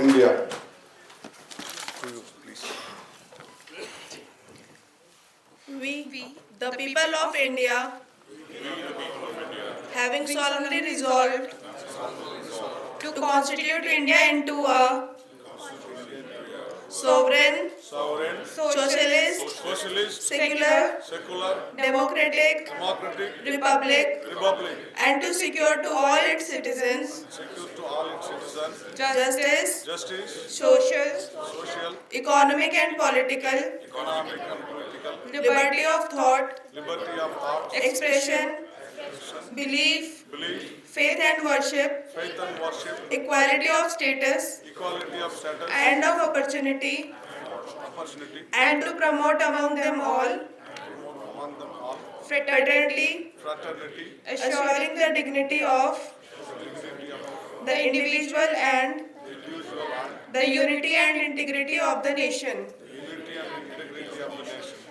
India. We, the people of India, having solemnly resolved to constitute India into a sovereign, socialist, secular, democratic republic, and to secure to all its citizens justice, social, economic and political, liberty of thought, expression, belief, faith and worship, equality of status and of opportunity, and to promote among them all fraternity, assuring the dignity of the individual and the unity and integrity of the nation.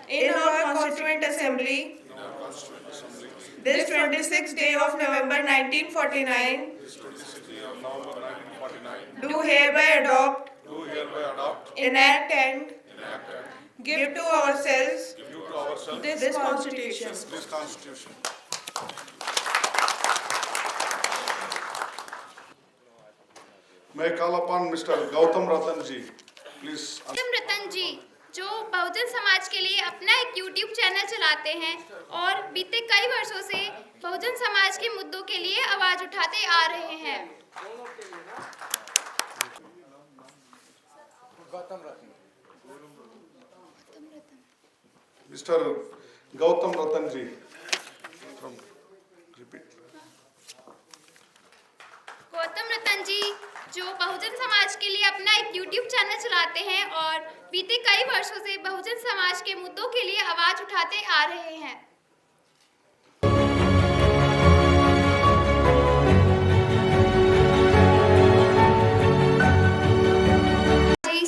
In our Constituent Assembly, this 26th day of November 1949, do hereby adopt, enact and give to ourselves this Constitution. May I call upon Mr. Gautam Ratan ji, please. Gautam रतन जी जो बहुजन समाज के लिए अपना एक YouTube channel चलाते हैं और बीते कई वर्षों से बहुजन समाज के मुद्दों के लिए आवाज उठाते आ रहे हैं। Mr. Gautam Ratan ji, from repeat. Gautam रतन जी जो बहुजन समाज के लिए अपना एक YouTube चैनल चलाते हैं और बीते कई वर्षों से बहुजन समाज के मुद्दों के लिए आवाज उठाते आ रहे हैं।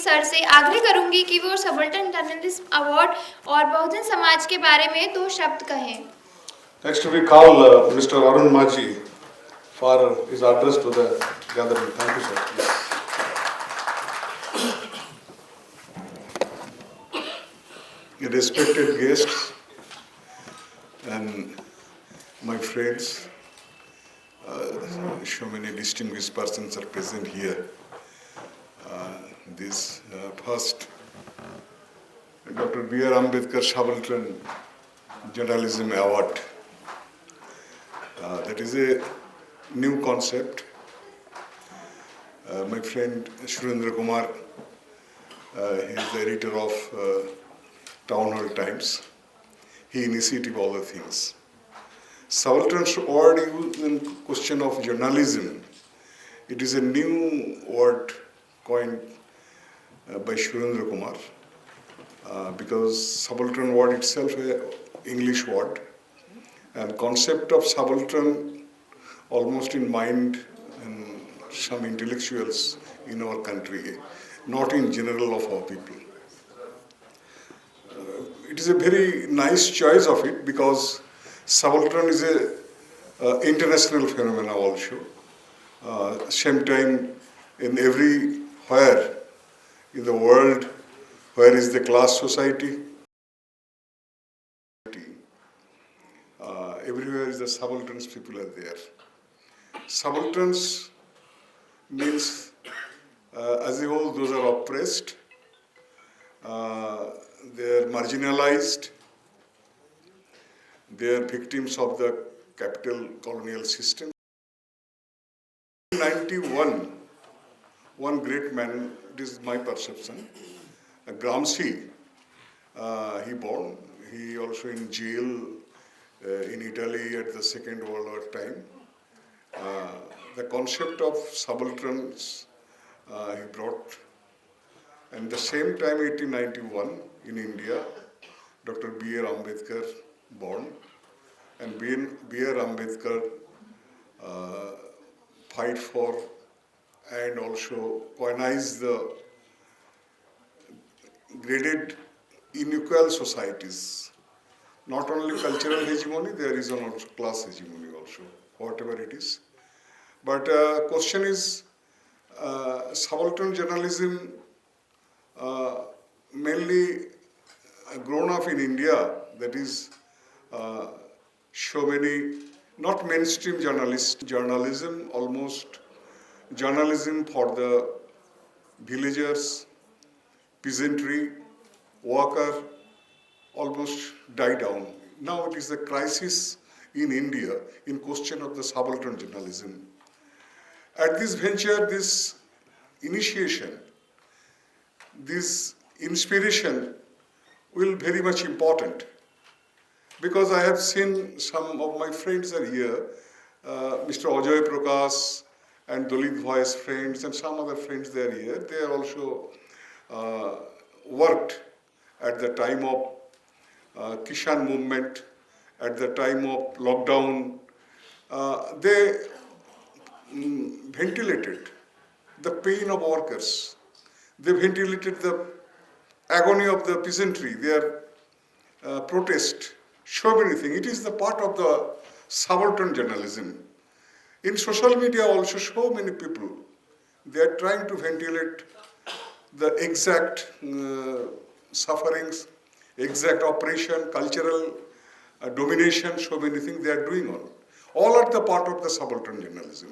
सर से आग्रह करूंगी कि वो सबल्टन जर्नलिस्ट अवार्ड और बहुजन समाज के बारे में दो शब्द कहें। Next we call Mr. Arun Maji for his address to the gathering. Thank you, sir. Respected guests and my friends, so many distinguished persons are present here. This first, Dr. B.R. Ambedkar Subaltern Journalism Award. That is a new concept. My friend Surendra Kumar, he is the editor of Town Hall Times. He initiated all the things. Subaltern's word used in question of journalism. It is a new word coined by Surendra Kumar because subaltern word itself is an English word, and concept of subaltern almost in mind and some intellectuals in our country, not in general of our people. It is a very nice choice of it because subaltern is a international phenomena also. Same time in everywhere in the world where is the class society, everywhere is the subalterns people are there. Subalterns means as a whole those are oppressed, they are marginalized, they are victims of the capital colonial system. In 1991, one great man, this is my perception, Gramsci, he born, he also in jail in Italy at the Second World War time. The concept of subalterns he brought, and the same time 1891 in India, Dr. B.R. Ambedkar born, and B.R. Ambedkar fight for and also coinize the graded unequal societies. Not only cultural hegemony, there is also class hegemony also, whatever it is. But question is, subaltern journalism mainly grown up in India, that is so many, not mainstream journalism, almost journalism for the villagers, peasantry, worker, almost died down. Now it is the crisis in India in question of the subaltern journalism. At this venture, this initiation, this inspiration will very much important, because I have seen some of my friends are here, Mr. Ajay Prakash and Dalit Voice friends and some other friends they are here. They are also worked at the time of Kishan movement, at the time of lockdown. They ventilated the pain of workers. They ventilated the agony of the peasantry, their protest, so many things. It is the part of the subaltern journalism. In social media also, so many people, they are trying to ventilate the exact sufferings, exact oppression, cultural domination, so many things they are doing on. All are the part of the subaltern journalism.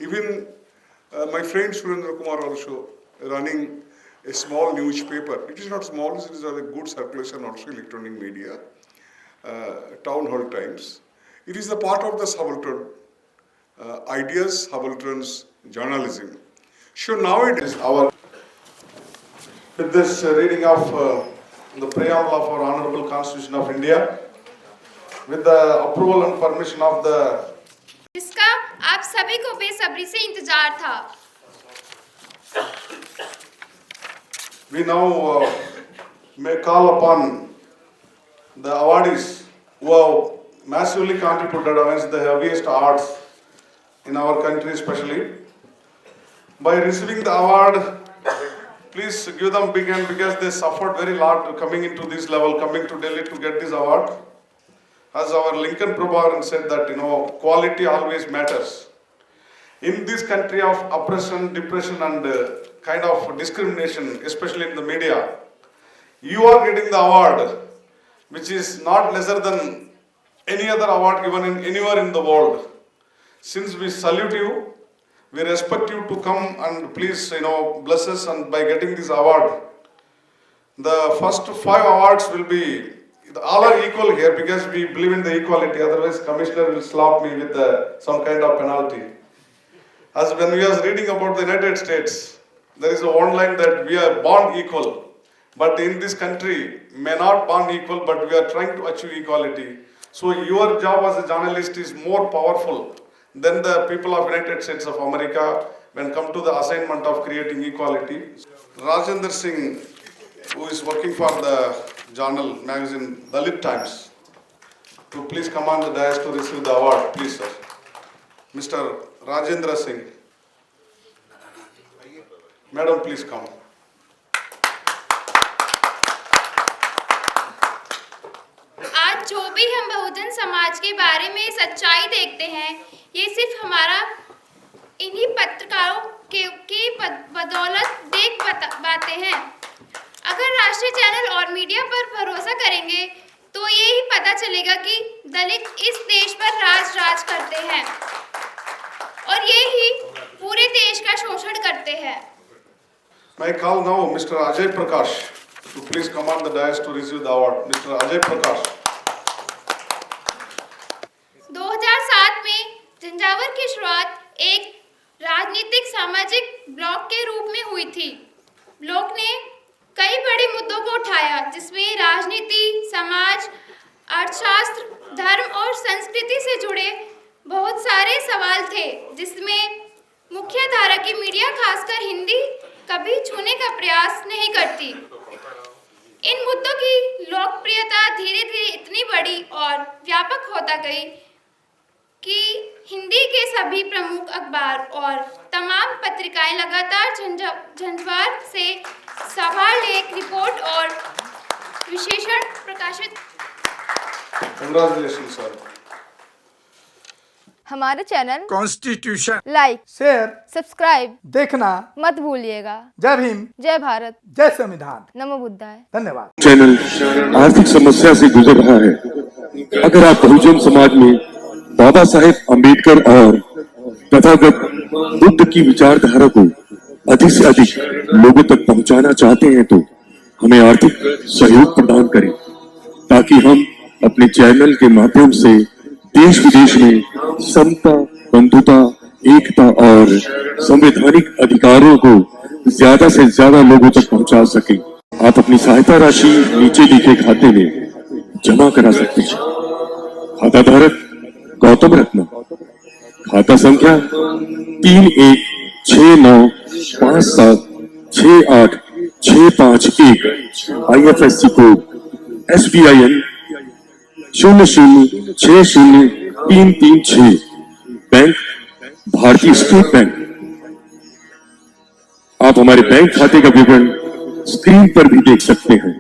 Even my friend Surendra Kumar also running a small newspaper. It is not small, it is a good circulation also, electronic media, Town Hall Times. It is a part of the subaltern ideas, subaltern's journalism. So nowadays, with this reading of the preamble of our Honorable Constitution of India, with the approval and permission of the जिसका आप सभी को बेसब्री से इंतजार था। we now may call upon the awardees who have massively contributed against the heaviest odds in our country especially. By receiving the award, please give them big hand, because they suffered very lot coming into this level, coming to Delhi to get this award. As our Lincoln Prabharan said that, quality always matters. In this country of oppression, depression and kind of discrimination, especially in the media, you are getting the award, which is not lesser than any other award given in anywhere in the world. Since we salute you, we respect you to come and please, bless us, and by getting this award, the first 5 awards will be, all are equal here because we believe in the equality, otherwise commissioner will slap me with some kind of penalty. As when we are reading about the United States, there is a one line that we are born equal, but in this country, may not born equal, but we are trying to achieve equality. So your job as a journalist is more powerful than the people of United States of America when come to the assignment of creating equality. Rajendra Singh, who is working for the journal, magazine, Dalit Times, to please come on the dais to receive the award, please sir. Mr. Rajendra Singh. Madam, please come. आज जो भी हम बहुजन समाज के बारे में सच्चाई देखते हैं, ये सिर्फ हमारा इन्हीं पत्रकारों की बदौलत देख पाते हैं। अगर राष्ट्रीय चैनल और मीडिया पर भरोसा करेंगे तो ये ही पता चलेगा कि दलित इस देश पर राज करते हैं और ये ही पूरे देश का शोषण करते हैं। I call now Mr. Ajay Prakash to please come on the dais to receive the award. Mr. Ajay Prakash. 2007 में झंझावात की शुरुआत एक राजनीतिक सामाजिक ब्लॉग के रूप में हुई थी। ब्लॉग ने कई बड़े मुद्दों को उठाया, जिसमें राजनीति, समाज, अर्थशास्त्र, धर्म और संस्कृति से जुड़े बहुत सारे सवाल थे, जिसमें मुख्य धारा की मीडिया, खासकर हिंदी, कभी छूने का प्रयास नहीं करती। इन मुद्दों की लोकप्रियता धीरे धीरे इतनी बड़ी और व्यापक होता गई कि हिंदी के सभी प्रमुख अखबार और तमाम पत्रिकाएं लगातार झंझावात से सभा लेख, रिपोर्ट और विश्लेषण प्रकाशित। Congratulations, sir. हमारे channel constitution like, share, subscribe देखना। मत भूलिएगा। जय भीम, जय भारत, जय संविधान। नमो बुद्धाय। धन्यवाद। चैनल आर्थिक समस्या से गुजर रहा है। अगर आप बहुजन समाज में बाबा साहेब अम्बेडकर और तथागत बुद्ध की विचारधारा को अधिक से अधिक लोगों तक पहुंचाना चाहते हैं तो हमें आर्थिक सहयोग प्रदान करें, ताकि हम अपने चैनल के माध्यम से देश विदेश में समता, बंधुता, एकता और संवैधानिक अधिकारों को ज्यादा से ज्यादा लोगों तक पहुंचा सकें। आप अपनी सहायता राशि नीचे लिखे खाते में जमा करा सकते हैं। खाता धारक गौतम रत्न, खाता संख्या 3169576865 IFSC कोड SBIN 0060336, बैंक भारतीय स्टेट बैंक। आप हमारे बैंक खाते का विवरण स्क्रीन पर भी देख सकते हैं।